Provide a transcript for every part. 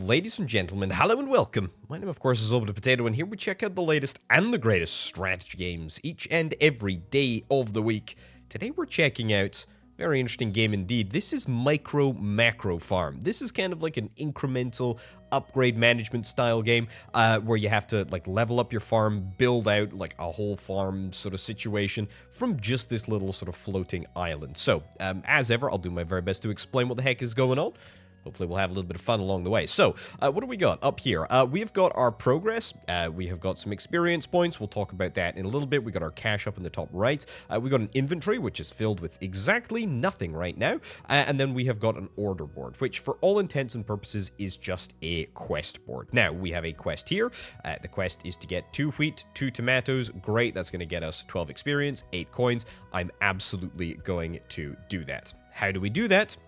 Ladies and gentlemen, hello and welcome. My name, of course, is Orbital Potato, and here we check out the latest and the greatest strategy games each and every day of the week. Today we're checking out a very interesting game indeed. This is Micro Macro Farm. This is kind of like an incremental upgrade management style game where you have to like level up your farm, build out like a whole farm sort of situation from just this little sort of floating island. So, as ever, I'll do my very best to explain what the heck is going on. Hopefully we'll have a little bit of fun along the way. So, what do we got up here? We've got our progress. We have got some experience points. We'll talk about that in a little bit. We got our cash up in the top right. We got an inventory, which is filled with exactly nothing right now. And then we have got an order board, which for all intents and purposes is just a quest board. Now, we have a quest here. The quest is to get 2 wheat, 2 tomatoes. Great. That's going to get us 12 experience, 8 coins. I'm absolutely going to do that. How do we do that?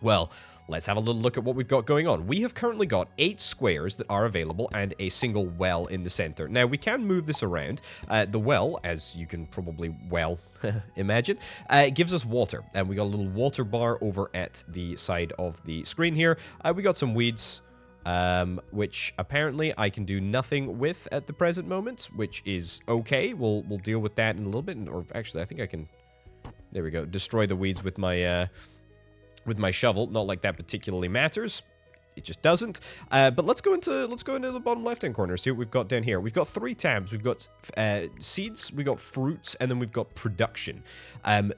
Well, let's have a little look at what we've got going on. We have currently got 8 squares that are available and a single well in the center. Now, we can move this around. The well, as you can probably well imagine, gives us water. And we got a little water bar over at the side of the screen here. We got some weeds, which apparently I can do nothing with at the present moment, which is okay. We'll deal with that in a little bit. Or actually, I think I can... There we go. Destroy the weeds with my shovel. Not like that particularly matters. It just doesn't. But let's go into the bottom left-hand corner. See what we've got down here. We've got 3 tabs. We've got seeds, we've got fruits, and then we've got production.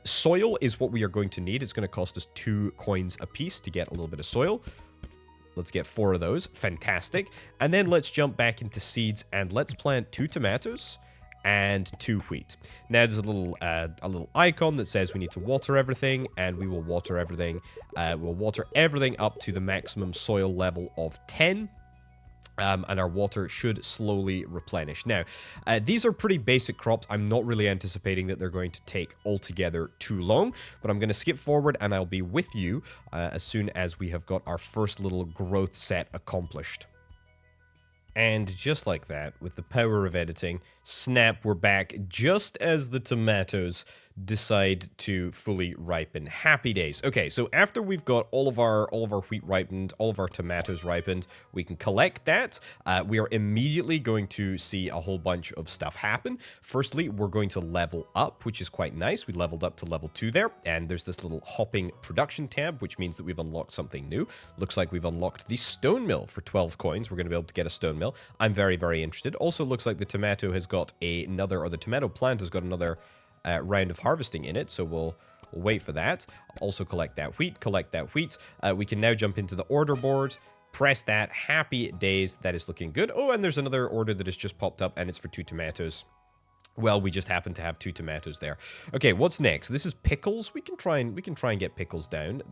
Soil is what we are going to need. It's going to cost us 2 coins a piece to get a little bit of soil. Let's get 4 of those. Fantastic. And then let's jump back into seeds and let's plant 2 tomatoes and 2 wheat. Now there's a little icon that says we need to water everything, and we will water everything. We'll water everything up to the maximum soil level of 10. And our water should slowly replenish. Now, these are pretty basic crops. I'm not really anticipating that they're going to take altogether too long, but I'm going to skip forward and I'll be with you as soon as we have got our first little growth set accomplished. And just like that, with the power of editing, snap, we're back just as the tomatoes decide to fully ripen. Happy days. Okay, so after we've got all of our wheat ripened, all of our tomatoes ripened, we can collect that. We are immediately going to see a whole bunch of stuff happen. Firstly, we're going to level up, which is quite nice. We leveled up to level 2 there, and there's this little hopping production tab, which means that we've unlocked something new. Looks like we've unlocked the stone mill for 12 coins. We're going to be able to get a stone mill. I'm very, very interested. Also looks like the tomato has got the tomato plant has got another round of harvesting in it, so we'll wait for that. Also collect that wheat, we can now jump into the order board, press that. Happy days. That is looking good. Oh, and there's another order that has just popped up, and it's for 2 tomatoes. Well, we just happen to have 2 tomatoes there. Okay, what's next? This is pickles. We can try and get pickles down.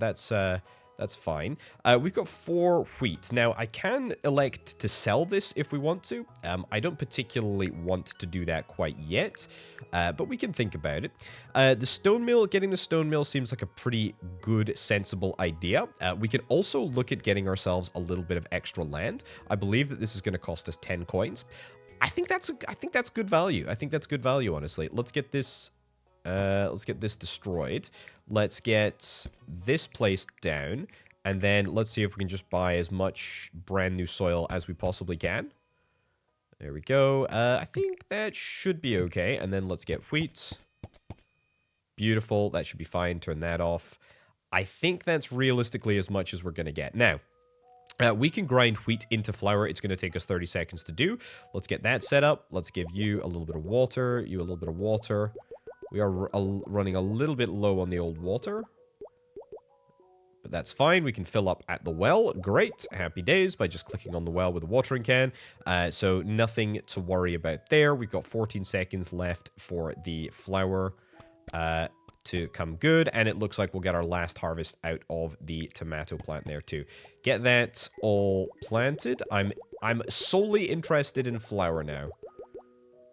That's fine. We've got 4 wheat. Now, I can elect to sell this if we want to. I don't particularly want to do that quite yet, but we can think about it. Getting the stone mill seems like a pretty good, sensible idea. We can also look at getting ourselves a little bit of extra land. I believe that this is going to cost us 10 coins. I think that's good value. I think that's good value, honestly. Let's get this destroyed. Let's get this place down. And then let's see if we can just buy as much brand new soil as we possibly can. There we go. I think that should be okay. And then let's get wheat. Beautiful. That should be fine. Turn that off. I think that's realistically as much as we're going to get. Now, we can grind wheat into flour. It's going to take us 30 seconds to do. Let's get that set up. Let's give you a little bit of water. You a little bit of water. We are running a little bit low on the old water. But that's fine. We can fill up at the well. Great. Happy days by just clicking on the well with a watering can. So nothing to worry about there. We've got 14 seconds left for the flour to come good. And it looks like we'll get our last harvest out of the tomato plant there too. Get that all planted. I'm solely interested in flour now.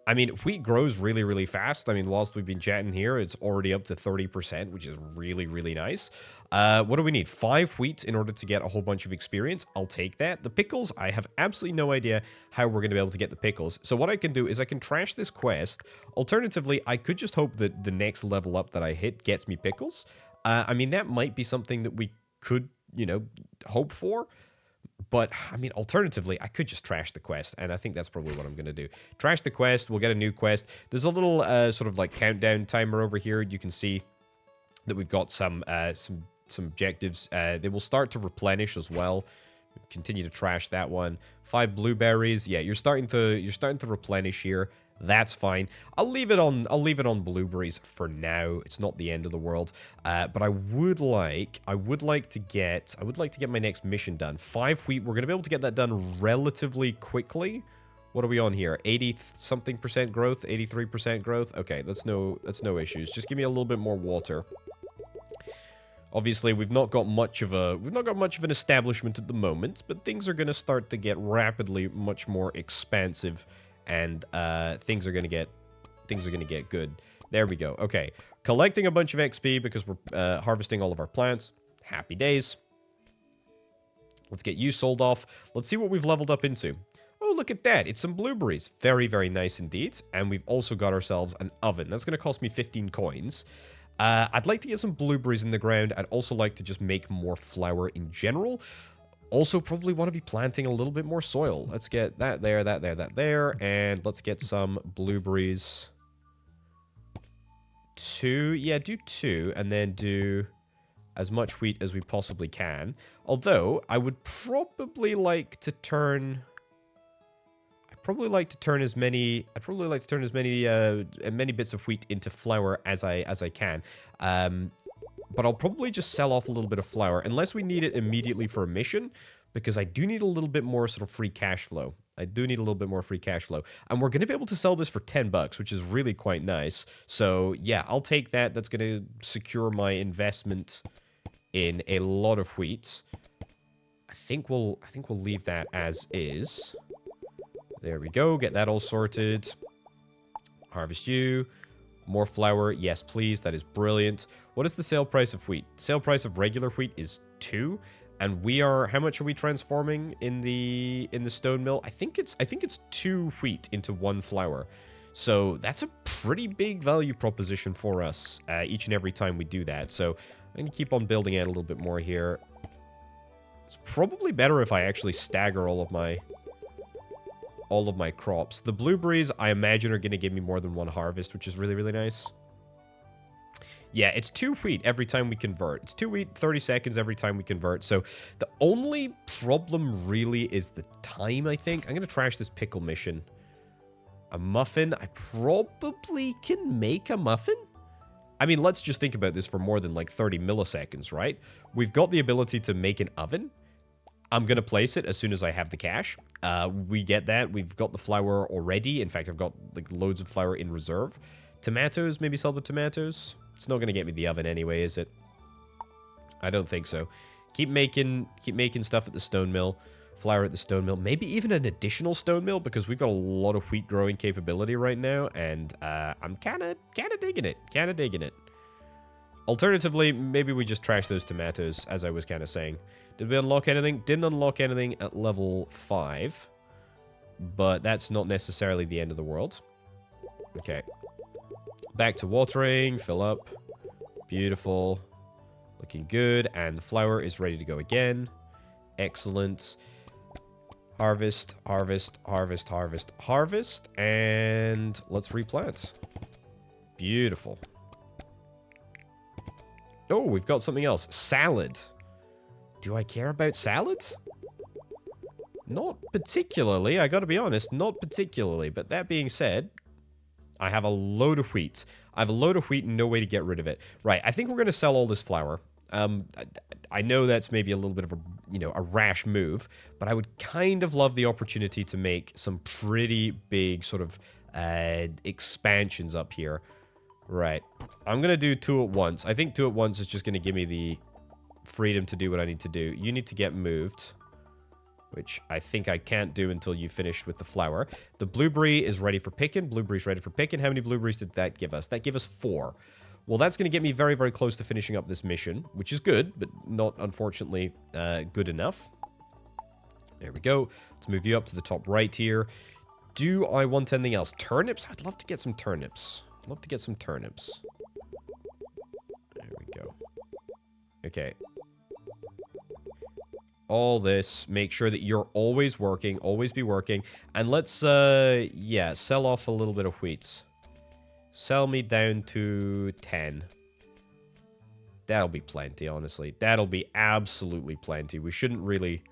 I mean, wheat grows really, really fast. I mean, whilst we've been chatting here, it's already up to 30%, which is really, really nice. What do we need? 5 wheat in order to get a whole bunch of experience. I'll take that. The pickles, I have absolutely no idea how we're going to be able to get the pickles. So what I can do is I can trash this quest. Alternatively, I could just hope that the next level up that I hit gets me pickles. I mean, that might be something that we could, hope for. But, I mean, alternatively, I could just trash the quest, and I think that's probably what I'm going to do. Trash the quest, we'll get a new quest. There's a little sort of like countdown timer over here. You can see that we've got some objectives. They will start to replenish as well. Continue to trash that one. 5 blueberries. Yeah, you're starting to replenish here. That's fine. I'll leave it on blueberries for now. It's not the end of the world. But I would like to get my next mission done. 5 wheat. We're gonna be able to get that done relatively quickly. What are we on here? 80-something% growth, 83% growth. Okay, that's no issues. Just give me a little bit more water. Obviously, we've not got much of an establishment at the moment, but things are gonna start to get rapidly much more expansive. And things are gonna get good. There we go. Okay, collecting a bunch of XP because we're harvesting all of our plants. Happy days. Let's get you sold off. Let's see what we've leveled up into. Oh, look at that. It's some blueberries. Very, very nice indeed. And we've also got ourselves an oven. That's gonna cost me 15 coins. I'd like to get some blueberries in the ground. I'd also like to just make more flour in general. Also, probably want to be planting a little bit more soil. Let's get that there, that there, that there. And let's get some blueberries. 2. Yeah, do 2. And then do as much wheat as we possibly can. Although, I would probably like to turn... as many bits of wheat into flour as I can. But I'll probably just sell off a little bit of flour, unless we need it immediately for a mission, because I do need a little bit more sort of free cash flow. And we're going to be able to sell this for 10 bucks, which is really quite nice. So, yeah, I'll take that. That's going to secure my investment in a lot of wheat. I think we'll leave that as is. There we go. Get that all sorted. Harvest you. More flour. Yes, please. That is brilliant. What is the sale price of wheat? Sale price of regular wheat is 2. And we are... How much are we transforming in the stone mill? I think it's 2 wheat into 1 flour. So that's a pretty big value proposition for us each and every time we do that. So I'm going to keep on building out a little bit more here. It's probably better if I actually stagger all of my crops. The blueberries, I imagine, are going to give me more than 1 harvest, which is really, really nice. Yeah, it's 2 wheat every time we convert. It's 2 wheat, 30 seconds every time we convert. So the only problem really is the time, I think. I'm going to trash this pickle mission. A muffin. I probably can make a muffin? I mean, let's just think about this for more than like 30 milliseconds, right? We've got the ability to make an oven. I'm going to place it as soon as I have the cash. We get that. We've got the flour already. In fact, I've got like loads of flour in reserve. Tomatoes, maybe sell the tomatoes. It's not going to get me the oven anyway, is it? I don't think so. Keep making stuff at the stone mill. Flour at the stone mill. Maybe even an additional stone mill, because we've got a lot of wheat growing capability right now. And I'm kind of digging it. Alternatively, maybe we just trash those tomatoes, as I was kind of saying. Did we unlock anything? Didn't unlock anything at level 5. But that's not necessarily the end of the world. Okay. Back to watering. Fill up. Beautiful. Looking good. And the flour is ready to go again. Excellent. Harvest, harvest, harvest, harvest, harvest. And let's replant. Beautiful. Oh, we've got something else. Salad. Do I care about salads? Not particularly, I gotta be honest. Not particularly. But that being said, I have a load of wheat. I have a load of wheat and no way to get rid of it. Right, I think we're going to sell all this flour. I know that's maybe a little bit of a rash move, but I would kind of love the opportunity to make some pretty big sort of expansions up here. Right. I'm going to do 2 at once. I think 2 at once is just going to give me the freedom to do what I need to do. You need to get moved, which I think I can't do until you finish with the flour. The blueberry is ready for picking. Blueberry's ready for picking. How many blueberries did that give us? That gave us 4. Well, that's going to get me very, very close to finishing up this mission, which is good, but not, unfortunately, good enough. There we go. Let's move you up to the top right here. Do I want anything else? Turnips? I'd love to get some turnips. I'd love to get some turnips. There we go. Okay. all this. Make sure that you're always working, always be working. And let's, yeah, sell off a little bit of wheat. Sell me down to 10. That'll be plenty, honestly. That'll be absolutely plenty. We shouldn't really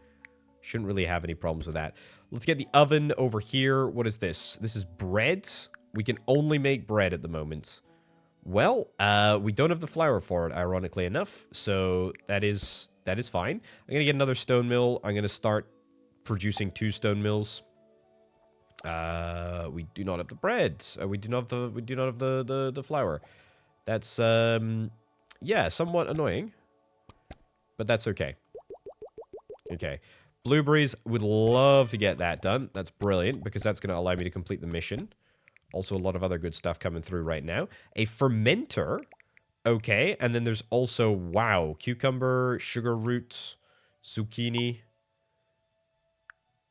have any problems with that. Let's get the oven over here. What is this? This is bread. We can only make bread at the moment. Well, we don't have the flour for it, ironically enough. So that is fine. I'm gonna get another stone mill. I'm gonna start producing 2 stone mills. We do not have the bread. We do not have the flour. That's yeah, somewhat annoying, but that's okay. Okay. Blueberries, would love to get that done. That's brilliant, because that's going to allow me to complete the mission. Also, a lot of other good stuff coming through right now. A fermenter. Okay, and then there's also, wow, cucumber, sugar root, zucchini.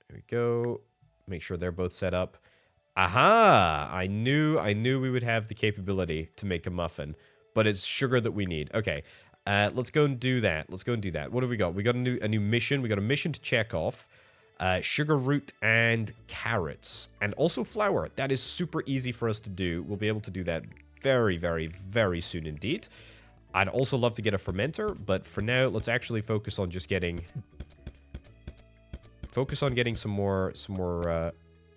There we go. Make sure they're both set up. Aha! I knew we would have the capability to make a muffin, but it's sugar that we need. Okay. Let's go and do that. What have we got? We got a new mission. We got a mission to check off. Sugar root and carrots. And also flour. That is super easy for us to do. We'll be able to do that very, very, very soon indeed. I'd also love to get a fermenter, but for now, let's actually focus on just getting... Focus on getting some more,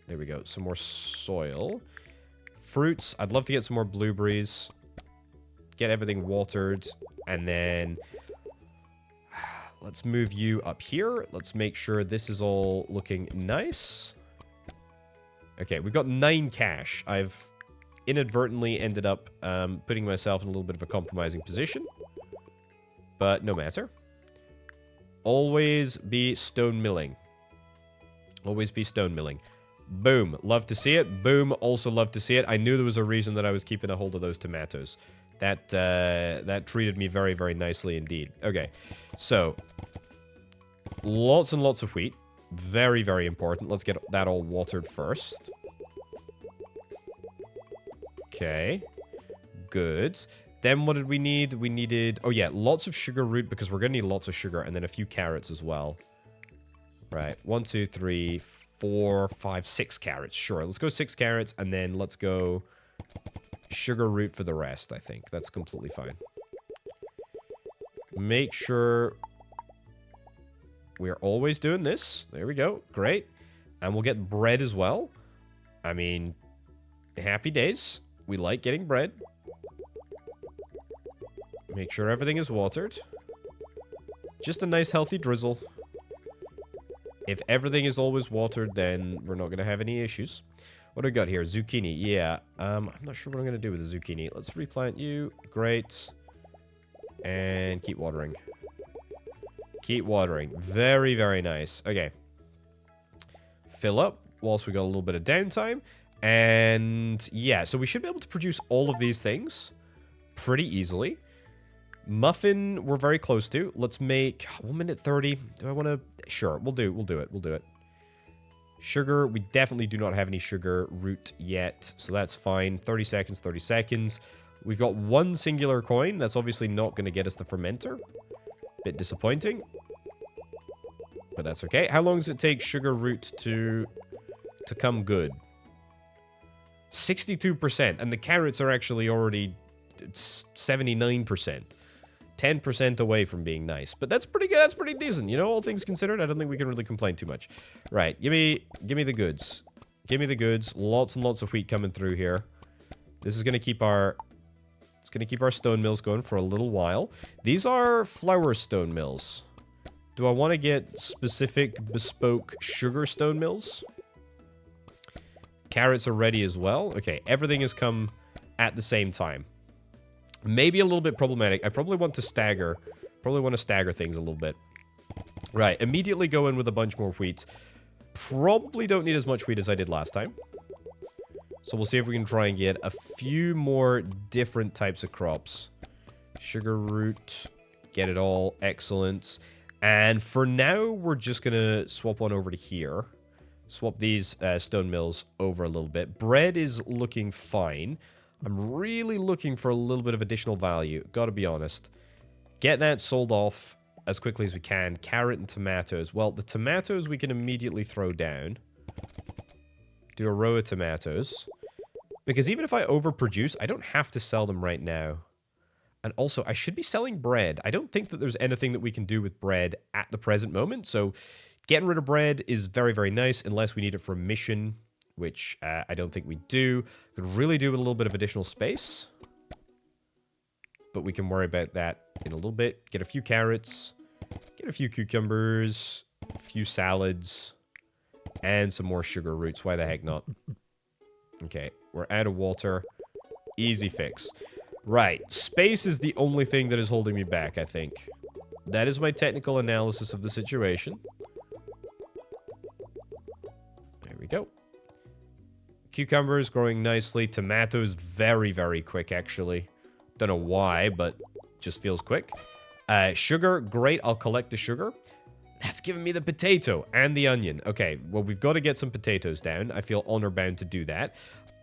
there we go, some more soil. Fruits, I'd love to get some more blueberries. Get everything watered, and then let's move you up here. Let's make sure this is all looking nice. Okay, we've got 9 cash. I've inadvertently ended up putting myself in a little bit of a compromising position, but no matter. Always be stone milling. Always be stone milling. Boom. Love to see it. Boom. Also love to see it. I knew there was a reason that I was keeping a hold of those tomatoes. That treated me very, very nicely indeed. Okay. So, lots and lots of wheat. Very, very important. Let's get that all watered first. Okay. Good. Then what did we need? We needed... Oh, yeah. Lots of sugar root, because we're going to need lots of sugar. And then a few carrots as well. Right. 1, 2, 3, 4, 5, 6 carrots. Sure. Let's go 6 carrots. And then let's go sugar root for the rest, I think. That's completely fine. Make sure we're always doing this. There we go. Great. And we'll get bread as well. I mean, happy days. We like getting bread. Make sure everything is watered. Just a nice healthy drizzle. If everything is always watered, then we're not going to have any issues. What do we got here? Zucchini. Yeah. I'm not sure what I'm going to do with the zucchini. Let's replant you. Great. And keep watering. Keep watering. Very, very nice. Okay. Fill up whilst we got a little bit of downtime. And yeah, so we should be able to produce all of these things pretty easily. Muffin, we're very close to. Let's make 1 minute 30. Do I want to? Sure, we'll do it. Sugar, we definitely do not have any sugar root yet, so that's fine. 30 seconds, 30 seconds. We've got 1 singular coin. That's obviously not going to get us the fermenter. Bit disappointing. But that's okay. How long does it take sugar root to come good? 62%, and the carrots are actually already 79%. 10% away from being nice. But that's pretty good. That's pretty decent. You know, all things considered, I don't think we can really complain too much. Right. Give me the goods. Give me the goods. Lots and lots of wheat coming through here. This is going to keep our... It's going to keep our stone mills going for a little while. These are flour stone mills. Do I want to get specific bespoke sugar stone mills? Carrots are ready as well. Okay, everything has come at the same time. Maybe a little bit problematic. I probably want to stagger. Probably want to stagger things a little bit. Right, immediately go in with a bunch more wheat. Probably don't need as much wheat as I did last time. So we'll see if we can try and get a few more different types of crops. Sugar root. Get it all. Excellent. And for now, we're just going to swap one over to here. Swap these stone mills over a little bit. Bread is looking fine. I'm really looking for a little bit of additional value. Gotta be honest. Get that sold off. as quickly as we can. Carrot and tomatoes. Well, the tomatoes we can immediately throw down. Do a row of tomatoes. Because even if I overproduce, I don't have to sell them right now. And also, I should be selling bread. I don't think that there's anything that we can do with bread at the present moment. So getting rid of bread is very, very nice, unless we need it for a mission, which I don't think we do. Could really do with a little bit of additional space. But we can worry about that in a little bit. Get a few carrots, get a few cucumbers, a few salads, and some more sugar roots. Why the heck not? Okay, we're out of water. Easy fix. Right, space is the only thing that is holding me back, I think. That is my technical analysis of the situation. There we go. Cucumbers growing nicely. Tomatoes very, very quick, actually. Don't know why, but just feels quick. Sugar, great. I'll collect the sugar. That's giving me the potato and the onion. Okay, well, we've got to get some potatoes down. I feel honor-bound to do that.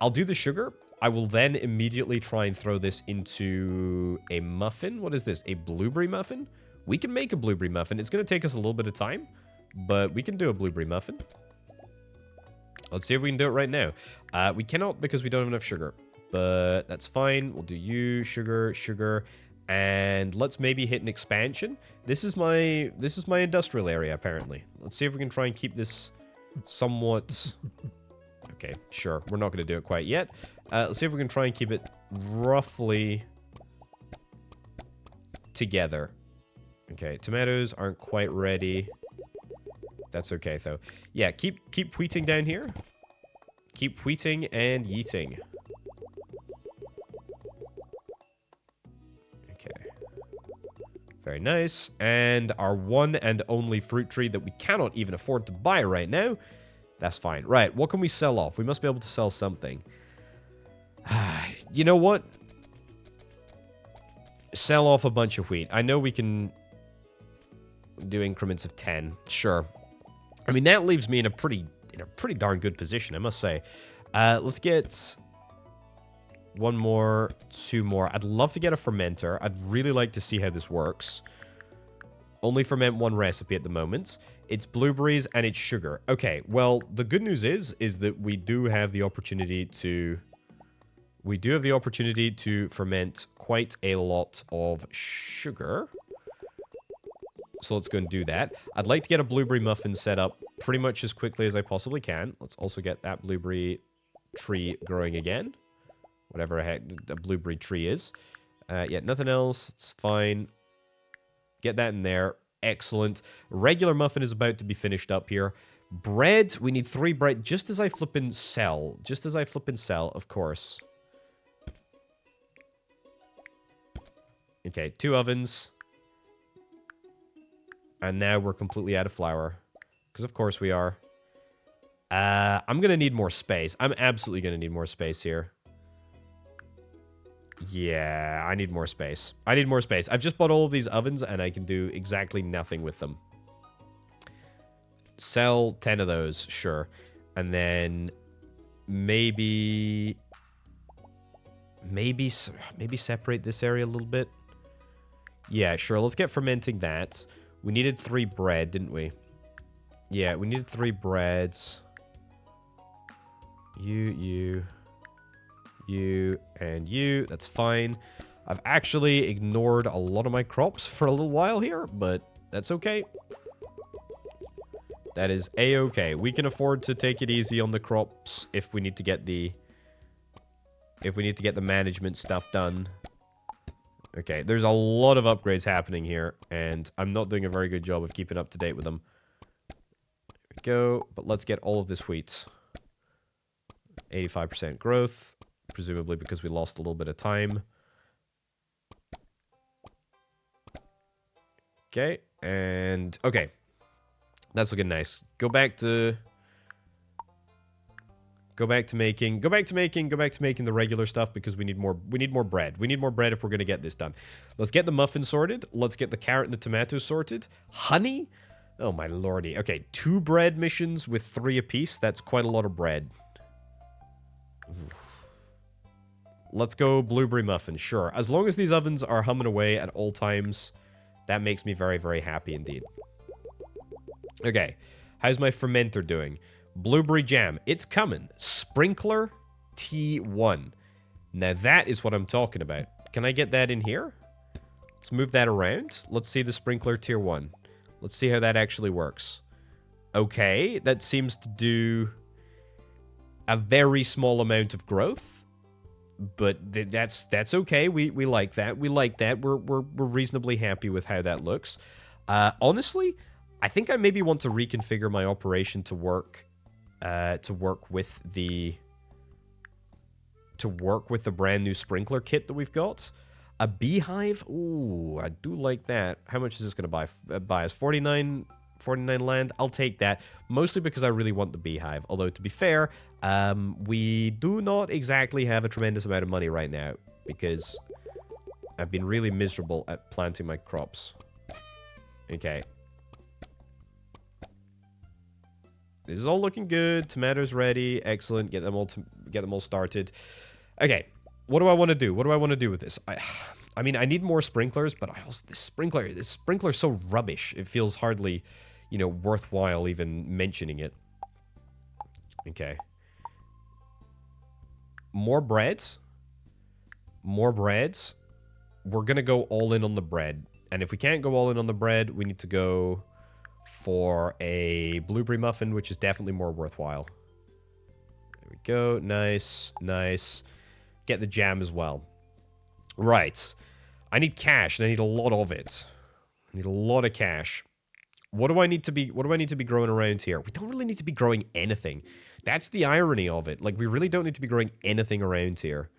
I'll do the sugar. I will then immediately try and throw this into a muffin. What is this? A blueberry muffin? We can make a blueberry muffin. It's going to take us a little bit of time, but we can do a blueberry muffin. Let's see if we can do it right now. We cannot because we don't have enough sugar, but that's fine. We'll do you, sugar, sugar, and let's maybe hit an expansion. This is my industrial area, apparently. Let's see if we can try and keep this somewhat... Okay, sure. We're not going to do it quite yet. Let's see if we can try and keep it roughly together. Okay, tomatoes aren't quite ready. That's okay, though. Yeah, keep wheating down here. Keep wheating and yeeting. Okay. Very nice. And our one and only fruit tree that we cannot even afford to buy right now. That's fine. Right, what can we sell off? We must be able to sell something. You know what? Sell off a bunch of wheat. I know we can do increments of 10. Sure. I mean, that leaves me in a pretty darn good position, I must say. Let's get one more, two more. I'd love to get a fermenter. I'd really like to see how this works. Only ferment one recipe at the moment. It's blueberries and it's sugar. Okay, well, the good news is that we do have the opportunity to... We do have the opportunity to ferment quite a lot of sugar. So let's go and do that. I'd like to get a blueberry muffin set up pretty much as quickly as I possibly can. Let's also get that blueberry tree growing again. Whatever a blueberry tree is. Yeah, nothing else. It's fine. Get that in there. Excellent. Regular muffin is about to be finished up here. Bread. We need 3 bread. Just as I flip and sell. Just as I flip and sell, of course. Okay, 2 ovens. And now we're completely out of flour. Because of course we are. I'm going to need more space. I'm absolutely going to need more space here. Yeah, I need more space. I need more space. I've just bought all of these ovens and I can do exactly nothing with them. Sell 10 of those, sure. And then maybe separate this area a little bit. Yeah, sure. Let's get fermenting that. We needed 3 bread, didn't we? Yeah, we needed 3 breads. You, and you. That's fine. I've actually ignored a lot of my crops for a little while here, but that's okay. That is a-okay. We can afford to take it easy on the crops if we need to get the management stuff done. Okay, there's a lot of upgrades happening here, and I'm not doing a very good job of keeping up to date with them. There we go, but let's get all of this wheat. 85% growth, presumably because we lost a little bit of time. Okay, and okay. That's looking nice. Go back to making the regular stuff because we need more bread. We need more bread if we're going to get this done. Let's get the muffin sorted. Let's get the carrot and the tomatoes sorted. Honey? Oh my lordy. Okay, 2 bread missions with 3 apiece. That's quite a lot of bread. Let's go blueberry muffin. Sure. As long as these ovens are humming away at all times, That makes me very, very happy indeed. Okay. How's my fermenter doing? Blueberry jam. It's coming. Sprinkler T1. Now that is what I'm talking about. Can I get that in here? Let's move that around. Let's see the sprinkler tier 1. Let's see how that actually works. Okay. That seems to do a very small amount of growth. But that's okay. We like that. We like that. We're reasonably happy with how that looks. Honestly, I think I maybe want to reconfigure my operation to work with the brand new sprinkler kit that we've got. A beehive. Ooh, I do like that. How much is this going to buy us? 49 land. I'll take that. Mostly because I really want the beehive. Although, to be fair, we do not exactly have a tremendous amount of money right now. Because I've been really miserable at planting my crops. Okay. This is all looking good. Tomatoes ready. Excellent. Get them all started. Okay. What do I want to do? What do I want to do with this? I mean, I need more sprinklers, but this sprinkler is so rubbish. It feels hardly, worthwhile even mentioning it. Okay. More breads. More breads. We're going to go all in on the bread. And if we can't go all in on the bread, we need to go for a blueberry muffin, which is definitely more worthwhile. There we go. Nice. Nice. Get the jam as well. Right. I need cash, and I need a lot of it. I need a lot of cash. What do I need to be growing around here? We don't really need to be growing anything. That's the irony of it. Like, we really don't need to be growing anything around here.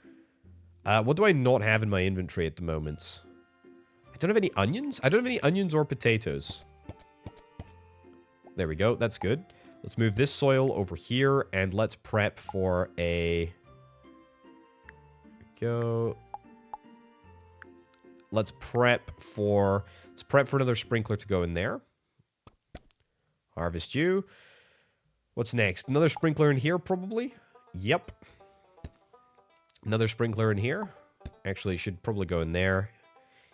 What do I not have in my inventory at the moment? I don't have any onions? I don't have any onions or potatoes. There we go. That's good. Let's move this soil over here, and let's prep for a... Go. Let's prep for another sprinkler to go in there. Harvest you. What's next? Another sprinkler in here, probably? Yep. Another sprinkler in here. Actually, should probably go in there.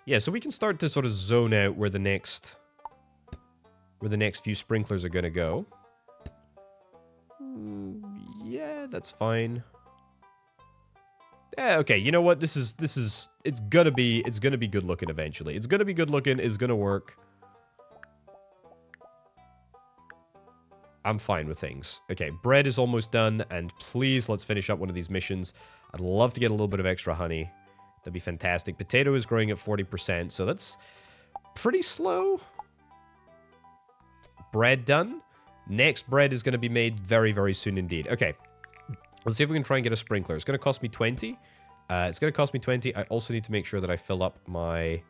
Yeah, so we can start to sort of zone out where the next few sprinklers are going to go. Yeah, that's fine. Yeah, okay, you know what? It's gonna be good looking eventually. It's gonna be good looking, it's gonna work. I'm fine with things. Okay, bread is almost done, and please, let's finish up one of these missions. I'd love to get a little bit of extra honey. That'd be fantastic. Potato is growing at 40%, so that's pretty slow. Bread done. Next bread is going to be made very, very soon indeed. Okay. Let's see if we can try and get a sprinkler. It's going to cost me 20. It's going to cost me 20. I also need to make sure that I fill up my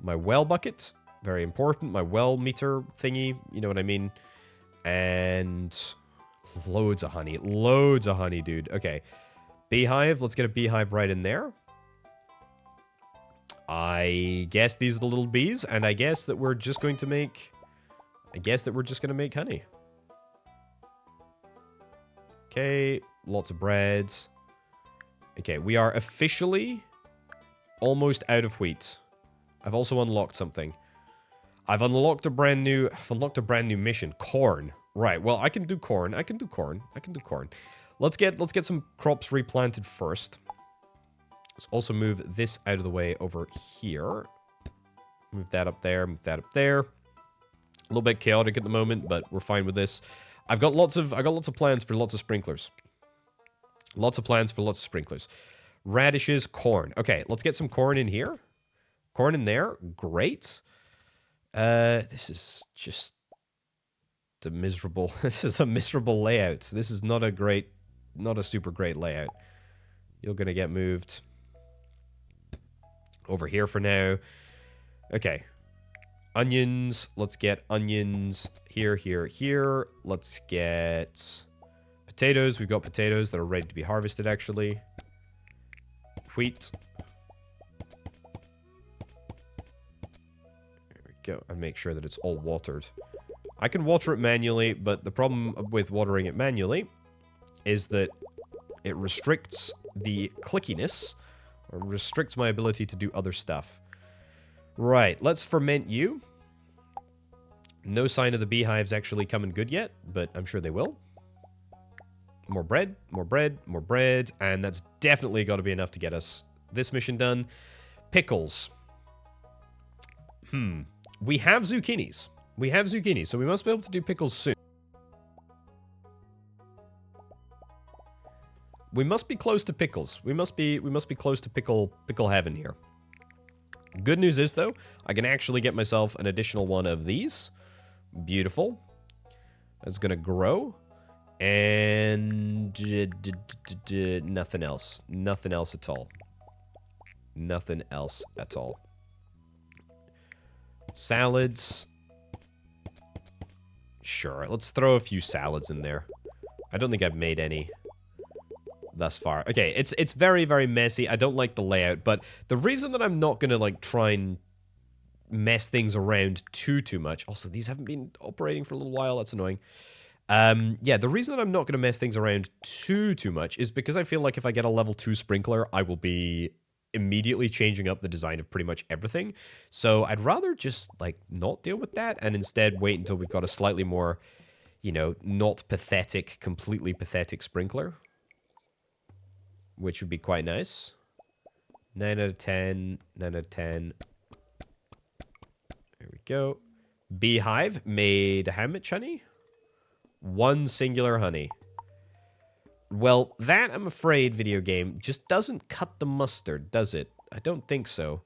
well bucket. Very important. My well meter thingy. You know what I mean? And loads of honey. Loads of honey, dude. Okay. Beehive. Let's get a beehive right in there. I guess these are the little bees. And I guess that we're just going to make... honey. Okay, lots of breads. Okay, we are officially almost out of wheat. I've also unlocked something. I've unlocked a brand new mission. Corn. Right, well, I can do corn. I can do corn. Let's get some crops replanted first. Let's also move this out of the way over here. Move that up there, move that up there. A little bit chaotic at the moment, but we're fine with this. I got lots of plans for lots of sprinklers. Radishes, corn. Okay, let's get some corn in here. Corn in there. Great. This is just a miserable... This is a miserable layout. This is not a super great layout. You're gonna get moved over here for now. Okay. Onions. Let's get onions here, here, here. Let's get potatoes. We've got potatoes that are ready to be harvested, actually. Wheat. There we go. And make sure that it's all watered. I can water it manually, but the problem with watering it manually is that it restricts the clickiness, or restricts my ability to do other stuff. Right, let's ferment you. No sign of the beehives actually coming good yet, but I'm sure they will. More bread, more bread, more bread, and that's definitely got to be enough to get us this mission done. Pickles. We have zucchinis. We have zucchinis, so we must be able to do pickles soon. We must be close to pickles. We must be close to pickle heaven here. Good news is, though, I can actually get myself an additional one of these. Beautiful. That's going to grow. And nothing else. Nothing else at all. Nothing else at all. Salads. Sure, let's throw a few salads in there. I don't think I've made any thus far. Okay, it's very, very messy. I don't like the layout, but the reason that I'm not going to, like, try and mess things around too much. Also, these haven't been operating for a little while. That's annoying. Yeah, the reason that I'm not going to mess things around too much is because I feel like if I get a level 2 sprinkler, I will be immediately changing up the design of pretty much everything. So I'd rather just, like, not deal with that and instead wait until we've got a slightly more, you know, not pathetic, completely pathetic sprinkler, which would be quite nice. 9 out of 10, 9 out of 10. There we go. Beehive made how much honey? 1 singular honey. Well, that, I'm afraid, video game, just doesn't cut the mustard, does it? I don't think so.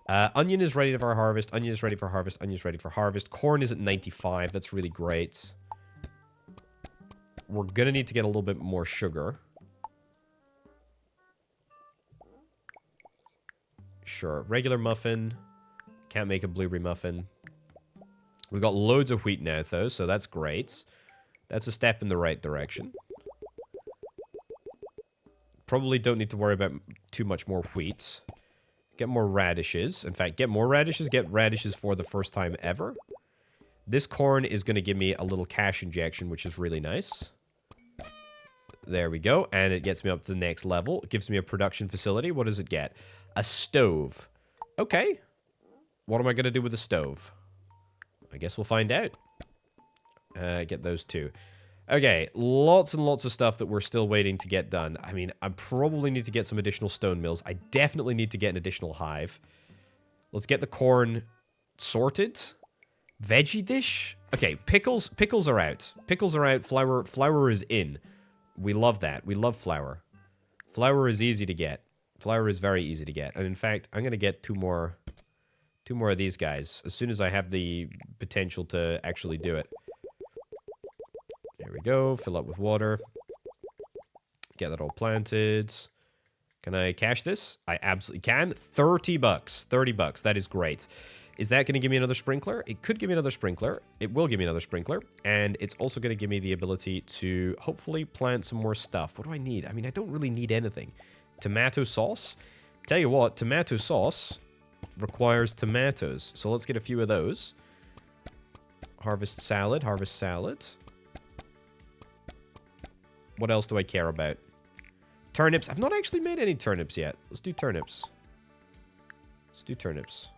Onion is ready for harvest. Onion is ready for harvest. Onion is ready for harvest. Corn is at 95. That's really great. We're going to need to get a little bit more sugar. Sure. Regular muffin. Can't make a blueberry muffin. We've got loads of wheat now, though, so that's great. That's a step in the right direction. Probably don't need to worry about too much more wheat. Get more radishes. In fact, get more radishes. Get radishes for the first time ever. This corn is going to give me a little cash injection, which is really nice. There we go. And it gets me up to the next level. It gives me a production facility. What does it get? A stove. Okay. What am I going to do with a stove? I guess we'll find out. Get those two. Okay, lots and lots of stuff that we're still waiting to get done. I mean, I probably need to get some additional stone mills. I definitely need to get an additional hive. Let's get the corn sorted. Veggie dish? Okay, pickles are out. Pickles are out. Flour is in. We love that. We love flour. Flour is easy to get. Flour is very easy to get. And in fact, I'm going to get two more of these guys as soon as I have the potential to actually do it. There we go. Fill up with water. Get that all planted. Can I cash this? I absolutely can. 30 bucks. 30 bucks. That is great. Is that going to give me another sprinkler? It could give me another sprinkler. It will give me another sprinkler. And it's also going to give me the ability to hopefully plant some more stuff. What do I need? I mean, I don't really need anything. Tomato sauce? Tell you what, tomato sauce requires tomatoes. So let's get a few of those. Harvest salad. Harvest salad. What else do I care about? Turnips. I've not actually made any turnips yet. Let's do turnips. Let's do turnips.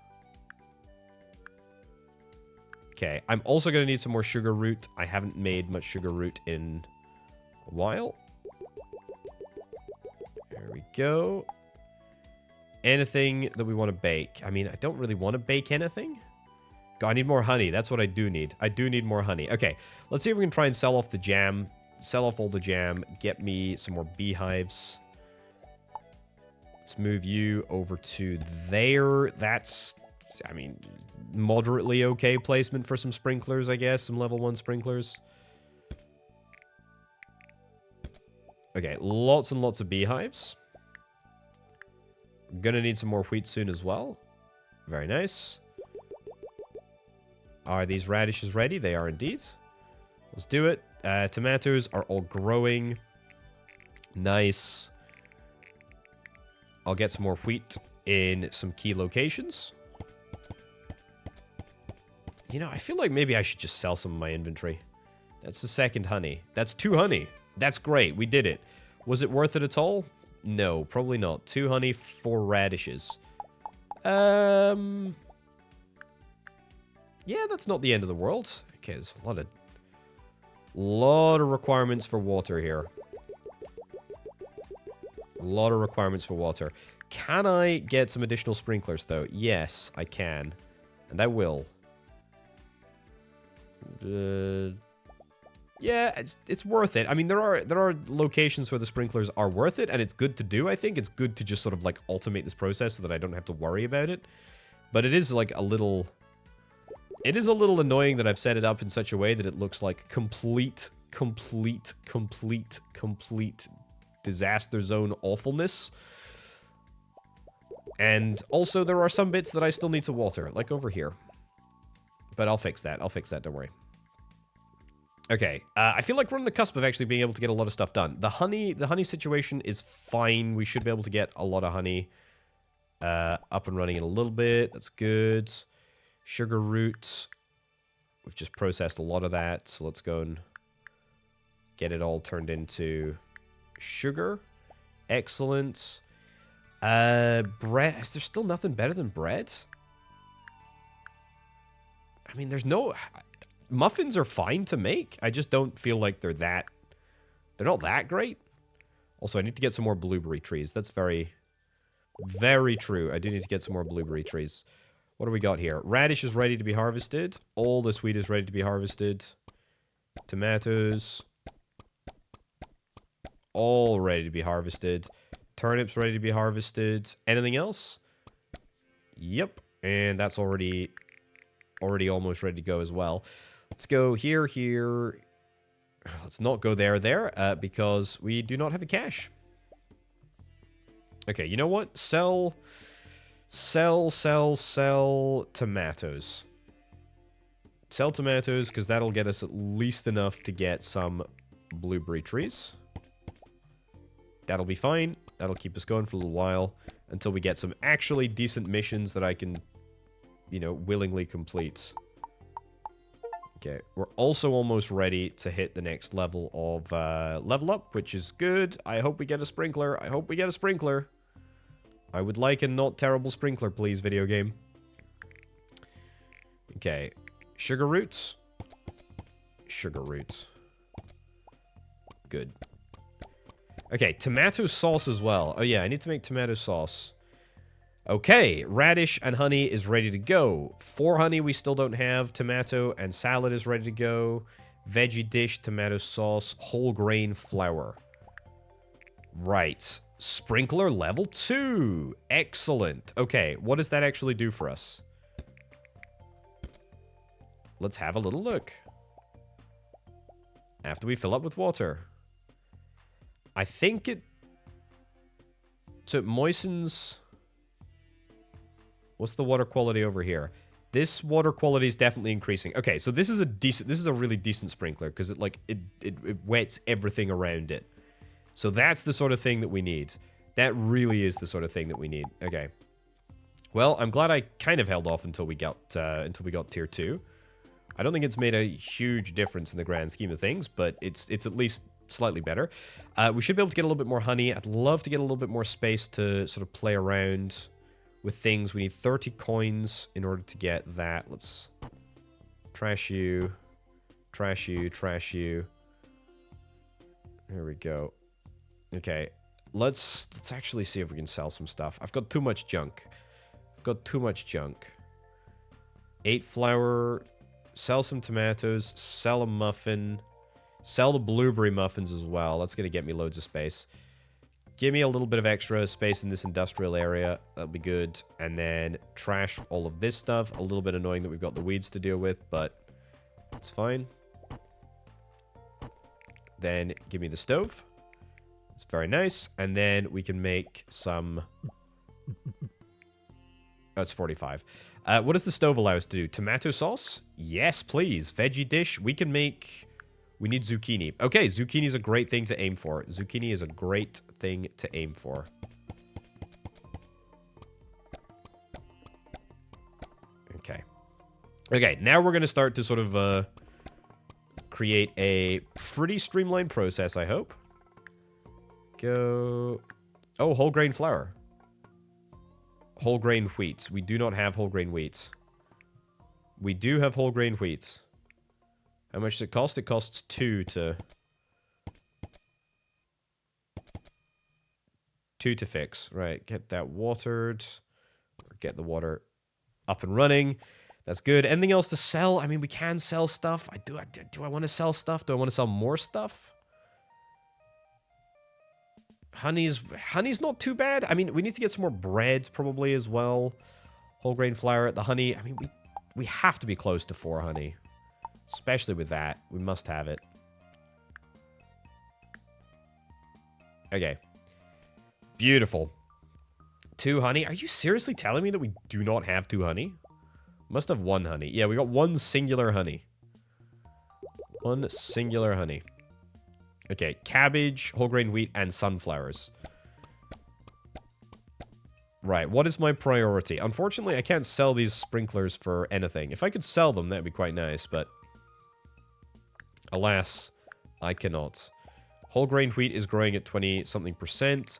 Okay. I'm also going to need some more sugar root. I haven't made much sugar root in a while. There we go. Anything that we want to bake. I mean, I don't really want to bake anything. God, I need more honey. That's what I do need. I do need more honey. Okay. Let's see if we can try and sell off the jam. Sell off all the jam. Get me some more beehives. Let's move you over to there. That's, I mean, moderately okay placement for some sprinklers, I guess. Some level 1 sprinklers. Okay, lots and lots of beehives. Gonna need some more wheat soon as well. Very nice. Are these radishes ready? They are indeed. Let's do it. Tomatoes are all growing. Nice. I'll get some more wheat in some key locations. You know, I feel like maybe I should just sell some of my inventory. That's the second honey. That's 2 honey. That's great. We did it. Was it worth it at all? No, probably not. 2 honey, 4 radishes. Yeah, that's not the end of the world. Okay, there's a lot of requirements for water here. A lot of requirements for water. Can I get some additional sprinklers, though? Yes, I can. And I will. Yeah, it's worth it. I mean, there are locations where the sprinklers are worth it, and it's good to do, I think. It's good to just sort of, like, automate this process so that I don't have to worry about it. But it is, like, a little... It is a little annoying that I've set it up in such a way that it looks like complete disaster zone awfulness. And also, there are some bits that I still need to water, like over here. But I'll fix that. I'll fix that, don't worry. Okay, I feel like we're on the cusp of actually being able to get a lot of stuff done. The honey situation is fine. We should be able to get a lot of honey up and running in a little bit. That's good. Sugar roots. We've just processed a lot of that, so let's go and get it all turned into sugar. Excellent. Bread. Is there still nothing better than bread? I mean, there's no... Muffins are fine to make. I just don't feel like they're not that great. Also, I need to get some more blueberry trees. That's very, very true. I do need to get some more blueberry trees. What do we got here? Radish is ready to be harvested. All this wheat is ready to be harvested. Tomatoes. All ready to be harvested. Turnips ready to be harvested. Anything else? Yep. And that's already almost ready to go as well. Let's go here. Let's not go there, because we do not have the cash. Okay, you know what? Sell tomatoes. Sell tomatoes, because that'll get us at least enough to get some blueberry trees. That'll be fine. That'll keep us going for a little while until we get some actually decent missions that I can, you know, willingly complete. Okay, we're also almost ready to hit the next level of level up, which is good. I hope we get a sprinkler. I hope we get a sprinkler. I would like a not terrible sprinkler, please, video game. Okay, sugar roots. Sugar roots. Good. Okay, tomato sauce as well. Oh yeah, I need to make tomato sauce. Okay, radish and honey is ready to go. 4 honey we still don't have. Tomato and salad is ready to go. Veggie dish, tomato sauce, whole grain flour. Right. Sprinkler level 2. Excellent. Okay, what does that actually do for us? Let's have a little look. After we fill up with water. I think it... So it moistens... What's the water quality over here? This water quality is definitely increasing. Okay, so this is a really decent sprinkler because it wets everything around it. So that's the sort of thing that we need. That really is the sort of thing that we need. Okay. Well, I'm glad I kind of held off until we got tier 2. I don't think it's made a huge difference in the grand scheme of things, but it's at least slightly better. We should be able to get a little bit more honey. I'd love to get a little bit more space to sort of play around with things. We need 30 coins in order to get that. Let's trash you. Trash you. Trash you. There we go. Okay. Let's actually see if we can sell some stuff. I've got too much junk. 8 flour. Sell some tomatoes. Sell a muffin. Sell the blueberry muffins as well. That's going to get me loads of space. Give me a little bit of extra space in this industrial area. That'll be good. And then trash all of this stuff. A little bit annoying that we've got the weeds to deal with, but it's fine. Then give me the stove. It's very nice. And then we can make some... Oh, it's 45. What does the stove allow us to do? Tomato sauce? Yes, please. Veggie dish. We can make... We need zucchini. Okay, zucchini is a great thing to aim for. Zucchini is a great thing to aim for. Okay. Okay, now we're going to start to sort of create a pretty streamlined process, I hope. Go... Oh, whole grain flour. Whole grain wheats. We do not have whole grain wheats. We do have whole grain wheat. How much does it cost? It costs 2 to... 2 to fix. Right, get that watered. Get the water up and running. That's good. Anything else to sell? I mean, we can sell stuff. Do I want to sell stuff? Do I want to sell more stuff? Honey's not too bad. I mean, we need to get some more bread probably as well. Whole grain flour. The honey, I mean, we have to be close to 4 honey. Especially with that. We must have it. Okay. Beautiful. 2 honey. Are you seriously telling me that we do not have 2 honey? Must have 1 honey. Yeah, we got 1 singular honey. 1 singular honey. Okay, cabbage, whole grain wheat, and sunflowers. Right, what is my priority? Unfortunately, I can't sell these sprinklers for anything. If I could sell them, that'd be quite nice, but... alas, I cannot. Whole grain wheat is growing at 20-something%.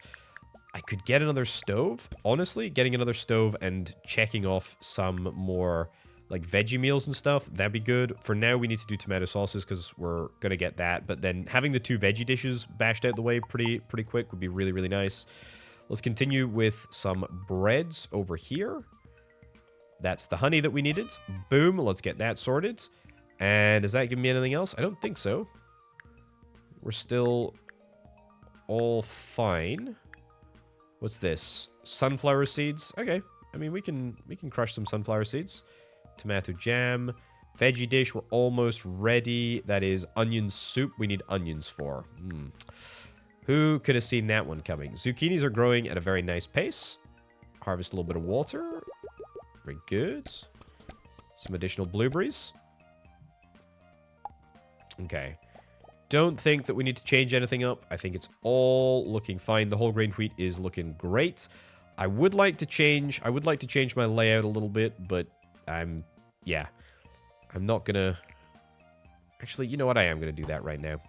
I could get another stove. Honestly, getting another stove and checking off some more... like veggie meals and stuff, that'd be good. For now, we need to do tomato sauces because we're going to get that. But then having the 2 veggie dishes bashed out the way pretty quick would be really, really nice. Let's continue with some breads over here. That's the honey that we needed. Boom, let's get that sorted. And does that give me anything else? I don't think so. We're still all fine. What's this? Sunflower seeds? Okay. I mean, we can crush some sunflower seeds. Tomato jam. Veggie dish, we're almost ready. That is onion soup. We need onions for. Who could have seen that one coming? Zucchinis are growing at a very nice pace. Harvest a little bit of water. Very good. Some additional blueberries. Okay. Don't think that we need to change anything up. I think it's all looking fine. The whole grain wheat is looking great. I would like to change my layout a little bit, but I'm not gonna... Actually, you know what? I am gonna do that right now.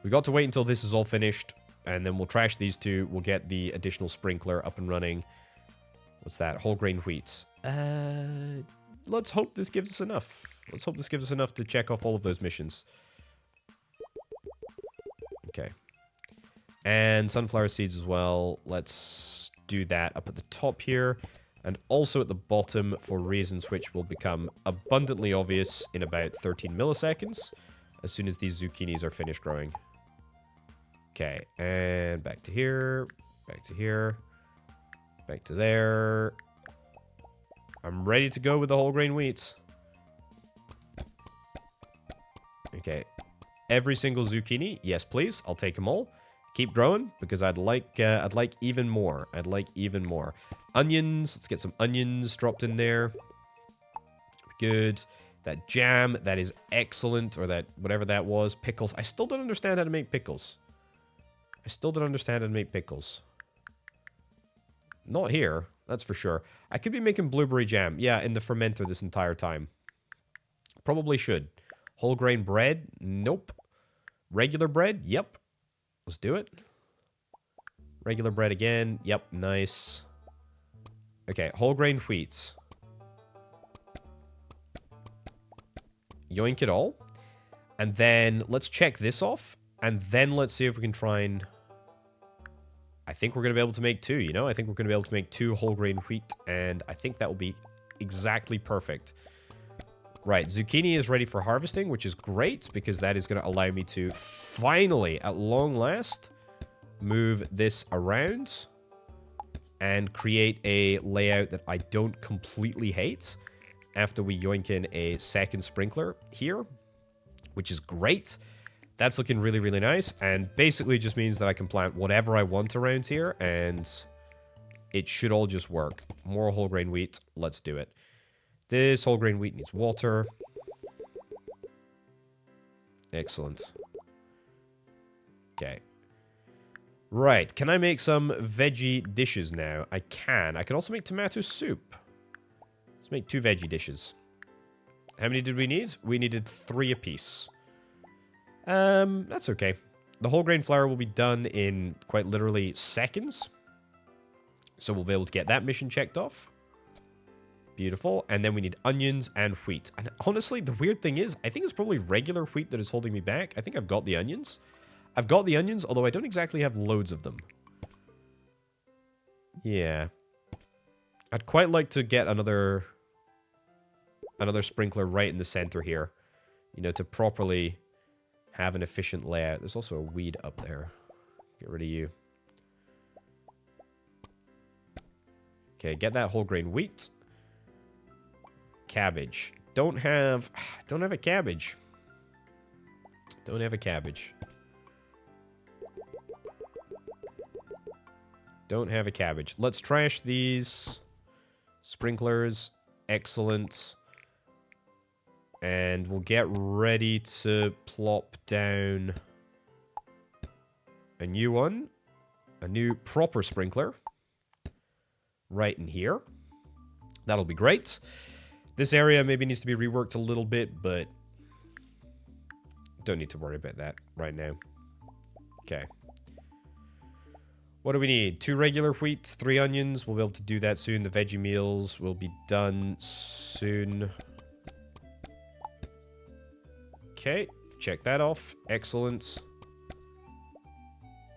We got to wait until this is all finished, and then we'll trash these 2. We'll get the additional sprinkler up and running. What's that? Whole grain wheats. Let's hope this gives us enough. Let's hope this gives us enough to check off all of those missions. Okay. And sunflower seeds as well. Let's do that up at the top here. And also at the bottom for reasons which will become abundantly obvious in about 13 milliseconds. As soon as these zucchinis are finished growing. Okay, and back to here. Back to here. Back to there. I'm ready to go with the whole grain wheats. Okay. Every single zucchini. Yes, please. I'll take them all. Keep growing, because I'd like even more. I'd like even more. Onions. Let's get some onions dropped in there. Good. That jam. That is excellent. Or that, whatever that was. Pickles. I still don't understand how to make pickles. Not here. That's for sure. I could be making blueberry jam. Yeah, in the fermenter this entire time. Probably should. Whole grain bread? Nope. Regular bread? Yep. Let's do it. Regular bread again. Yep, nice. Okay, whole grain wheats. Yoink it all. And then let's check this off. And then let's see if we can try and... I think we're going to be able to make 2, you know? I think we're going to be able to make 2 whole grain wheat. And I think that will be exactly perfect. Right, zucchini is ready for harvesting, which is great, because that is going to allow me to finally, at long last, move this around and create a layout that I don't completely hate after we yoink in a second sprinkler here, which is great. That's looking really, really nice, and basically just means that I can plant whatever I want around here, and it should all just work. More whole grain wheat, let's do it. This whole grain wheat needs water. Excellent. Okay. Right, can I make some veggie dishes now? I can. I can also make tomato soup. Let's make 2 veggie dishes. How many did we need? We needed 3 apiece. That's okay. The whole grain flour will be done in quite literally seconds. So we'll be able to get that mission checked off. Beautiful. And then we need onions and wheat. And honestly, the weird thing is, I think it's probably regular wheat that is holding me back. I think I've got the onions. I've got the onions, although I don't exactly have loads of them. Yeah. I'd quite like to get another sprinkler right in the center here. You know, to properly have an efficient layout. There's also a weed up there. Get rid of you. Okay, get that whole grain wheat. Cabbage. Don't have a cabbage. Don't have a cabbage. Don't have a cabbage. Let's trash these sprinklers. Excellent. And we'll get ready to plop down a new one. A new proper sprinkler. Right in here. That'll be great. This area maybe needs to be reworked a little bit, but don't need to worry about that right now. Okay. What do we need? 2 regular wheat, 3 onions. We'll be able to do that soon. The veggie meals will be done soon. Okay, check that off. Excellent.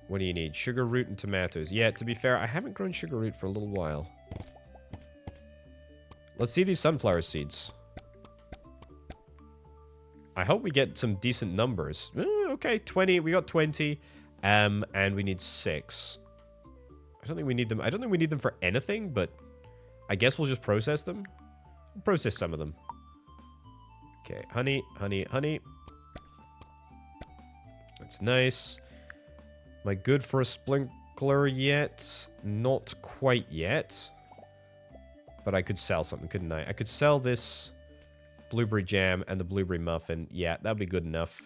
What do you need? Sugar root and tomatoes. Yeah, to be fair, I haven't grown sugar root for a little while. Let's see these sunflower seeds. I hope we get some decent numbers. Okay, 20. We got 20. And we need 6. I don't think we need them. I don't think we need them for anything, but I guess we'll just process them. We'll process some of them. Okay, honey, honey, honey. That's nice. Am I good for a sprinkler yet? Not quite yet. But I could sell something, couldn't I? I could sell this blueberry jam and the blueberry muffin. Yeah, that'd be good enough.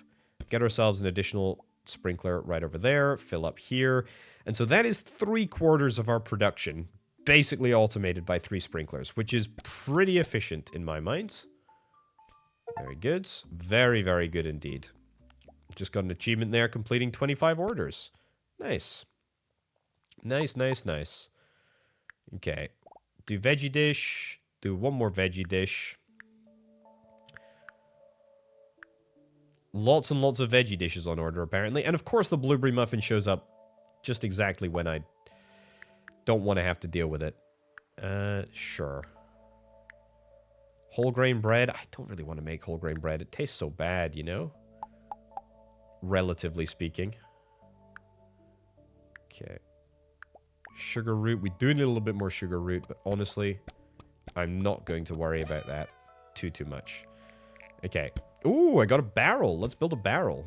Get ourselves an additional sprinkler right over there. Fill up here. And so that is 3/4 of our production. Basically automated by 3 sprinklers, which is pretty efficient in my mind. Very good. Very, very good indeed. Just got an achievement there, completing 25 orders. Nice. Nice, nice, nice. Okay. Do veggie dish. Do one more veggie dish. Lots and lots of veggie dishes on order, apparently. And of course the blueberry muffin shows up just exactly when I don't want to have to deal with it. Sure. Whole grain bread. I don't really want to make whole grain bread. It tastes so bad, you know? Relatively speaking. Okay. Sugar root. We do need a little bit more sugar root, but honestly, I'm not going to worry about that too much. Okay. Ooh, I got a barrel. Let's build a barrel.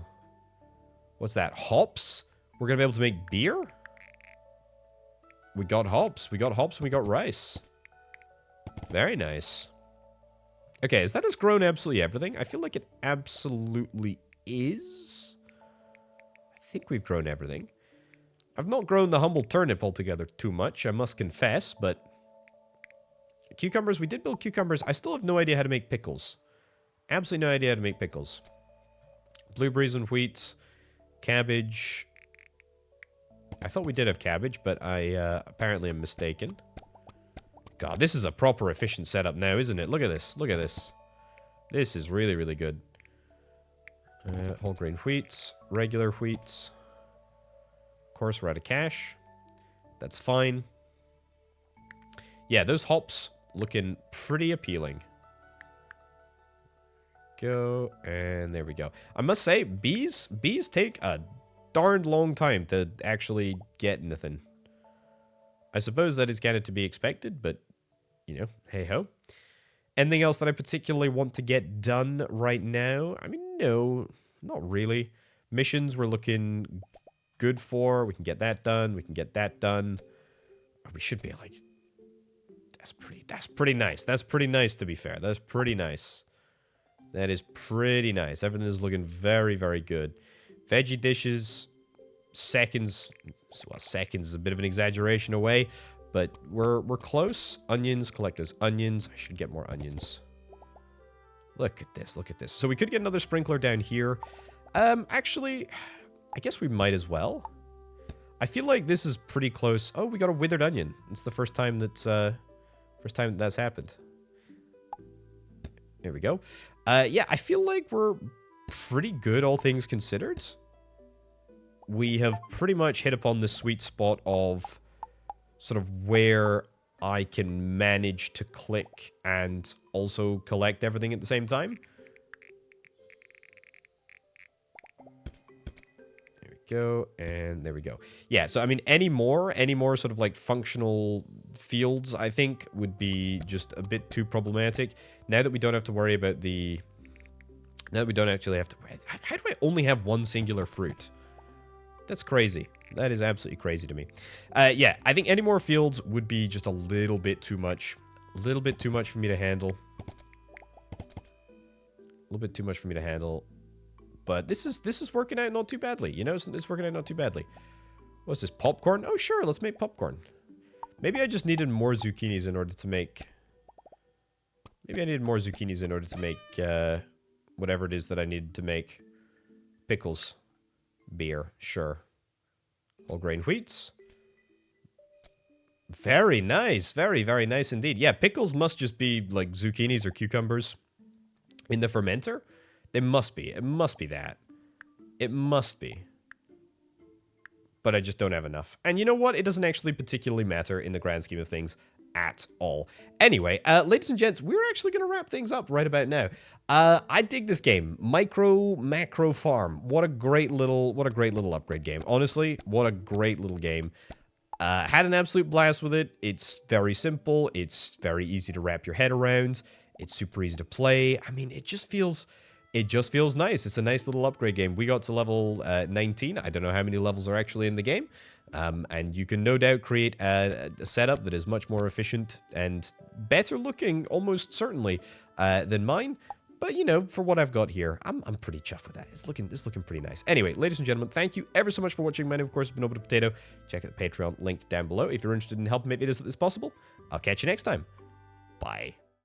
What's that? Hops? We're going to be able to make beer? We got hops. We got hops and we got rice. Very nice. Okay, is that has grown absolutely everything? I feel like it absolutely is. I think we've grown everything. I've not grown the humble turnip altogether too much, I must confess, but... Cucumbers, we did build cucumbers. I still have no idea how to make pickles. Absolutely no idea how to make pickles. Blueberries and wheat. Cabbage. I thought we did have cabbage, but I apparently am mistaken. God, this is a proper efficient setup now, isn't it? Look at this. Look at this. This is really, really good. Whole grain wheats. Regular wheats. Of course, we're out of cash. That's fine. Yeah, those hops looking pretty appealing. Go, and there we go. I must say, bees take a darned long time to actually get anything. I suppose that is kind of to be expected, but, you know, hey-ho. Anything else that I particularly want to get done right now? I mean, no, not really. Missions we're looking good for. We can get that done. We can get that done. We should be like... That's pretty nice. That's pretty nice, to be fair. That's pretty nice. That is pretty nice. Everything is looking very, very good. Veggie dishes, seconds. Well, seconds is a bit of an exaggeration away, but we're close. Onions, collect those onions. I should get more onions. Look at this. Look at this. So we could get another sprinkler down here. Actually, I guess we might as well. I feel like this is pretty close. Oh, we got a withered onion. It's the first time that's happened. There we go. Yeah, I feel like we're pretty good, all things considered. We have pretty much hit upon the sweet spot of sort of where I can manage to click and also collect everything at the same time. There we go, and there we go. Yeah, so I mean, any more sort of like functional fields, I think, would be just a bit too problematic. Now that we don't have to worry about the... Now that we don't actually have to... How do I only have one singular fruit? That's crazy. That is absolutely crazy to me. Yeah, I think any more fields would be just a little bit too much. A little bit too much for me to handle. A little bit too much for me to handle. But this is working out not too badly. You know, it's working out not too badly. What's this, popcorn? Oh, sure, let's make popcorn. Maybe I just needed more zucchinis in order to make... Maybe I needed more zucchinis in order to make whatever it is that I needed to make. Pickles. Beer, sure. Whole grain wheats. Very nice. Very, very nice indeed. Yeah, pickles must just be like zucchinis or cucumbers in the fermenter. They must be. It must be that. It must be. But I just don't have enough. And you know what? It doesn't actually particularly matter in the grand scheme of things at all. Anyway, ladies and gents, we're actually going to wrap things up right about now. I dig this game. Macro Farm. What a great little upgrade game. Honestly, what a great little game. Had an absolute blast with it. It's very simple. It's very easy to wrap your head around. It's super easy to play. I mean, it just feels nice. It's a nice little upgrade game. We got to level 19. I don't know how many levels are actually in the game. And you can no doubt create a setup that is much more efficient and better looking, almost certainly, than mine. But, you know, for what I've got here, I'm pretty chuffed with that. It's looking pretty nice. Anyway, ladies and gentlemen, thank you ever so much for watching. My name, of course, has been Orbital Potato. Check out the Patreon link down below if you're interested in helping make videos like this possible. I'll catch you next time. Bye.